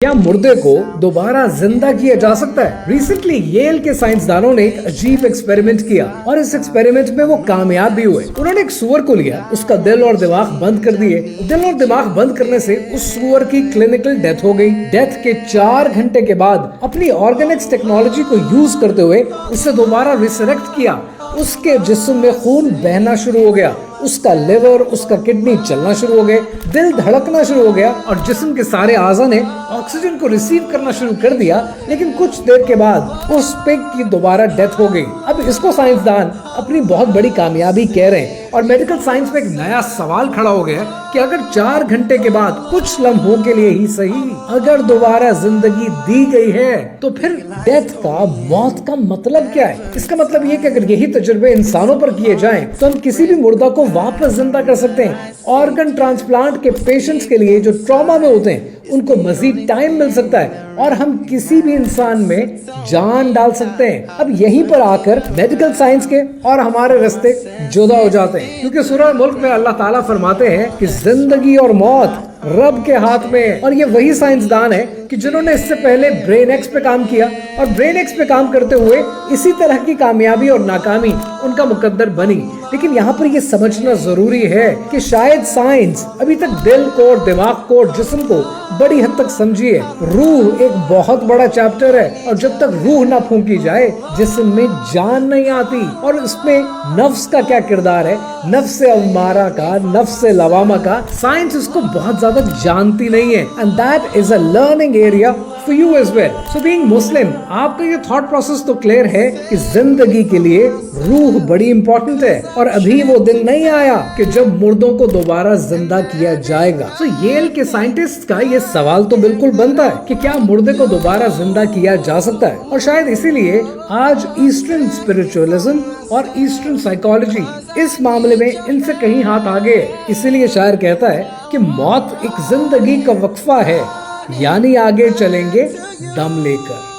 क्या मुर्दे को दोबारा जिंदा किया जा सकता है? रिसेंटली येल के साइंसदानों ने एक अजीब एक्सपेरिमेंट किया और इस एक्सपेरिमेंट में वो कामयाब भी हुए। उन्होंने एक सूअर को लिया, उसका दिल और दिमाग बंद कर दिए। दिल और दिमाग बंद करने से उस सूअर की क्लिनिकल डेथ हो गई। डेथ के 4 घंटे के बाद अपनी ऑर्गेनिक्स टेक्नोलॉजी को यूज करते हुए उसे दोबारा रिसरेक्ट किया। उसके जिस्म में खून बहना शुरू हो गया, उसका लिवर, उसका किडनी चलना शुरू हो गए, दिल धड़कना शुरू हो गया और जिस्म के सारे आज़ा ने ऑक्सीजन को रिसीव करना शुरू कर दिया। लेकिन कुछ देर के बाद उस पिग की दोबारा डेथ हो गई। अब इसको साइंसदान अपनी बहुत बड़ी कामयाबी कह रहे हैं और मेडिकल साइंस में एक नया सवाल खड़ा हो गया कि अगर 4 घंटे के बाद कुछ लम्हों के लिए ही सही अगर दोबारा जिंदगी दी गई है तो फिर डेथ का, मौत का मतलब क्या है? इसका मतलब ये कि अगर यही तजुर्बे इंसानों पर किए जाएं तो हम किसी भी मुर्दा को वापस जिंदा कर सकते हैं। ऑर्गन ट्रांसप्लांट के पेशेंट्स के लिए जो ट्रॉमा में होते हैं उनको मजीद टाइम मिल सकता है और हम किसी भी इंसान में जान डाल सकते हैं। अब यहीं पर आकर मेडिकल साइंस के और हमारे रास्ते जुदा हो जाते हैं, क्योंकि सूरह मुल्क में अल्लाह ताला फरमाते हैं कि जिंदगी और मौत रब के हाथ में है। और ये वही साइंसदान है कि जिन्होंने इससे पहले ब्रेन एक्स पे काम किया और ब्रेन एक्स पे काम करते हुए इसी तरह की कामयाबी और नाकामी उनका मुकद्दर बनी। लेकिन यहाँ पर ये समझना जरूरी है कि शायद साइंस अभी तक दिल को और दिमाग को और जिस्म को बड़ी हद तक समझी है। रूह एक बहुत बड़ा चैप्टर है और जब तक रूह ना फूंकी जाए जिस्म में जान नहीं आती। और इसमें नफ्स का क्या किरदार है, नफ्स अम्मारा का, नफ्स लवामा का, साइंस इसको बहुत ज्यादा जानती नहीं है। And that is a learning area for you as well. So being Muslim, आपका ये थॉट प्रोसेस तो क्लियर है कि जिंदगी के लिए रूह बड़ी इंपॉर्टेंट है और अभी वो दिन नहीं आया कि जब मुर्दों को दोबारा जिंदा किया जाएगा। तो येल के साइंटिस्ट का ये सवाल तो बिल्कुल बनता है कि क्या मुर्दे को दोबारा जिंदा किया जा सकता है। और शायद इसीलिए आज ईस्टर्न स्पिरिचुअलिज्म और ईस्टर्न साइकोलॉजी इस मामले में इनसे कहीं हाथ आगे है। इसीलिए शायर कहता है कि मौत एक जिंदगी का वक्फा है, यानी आगे चलेंगे दम लेकर।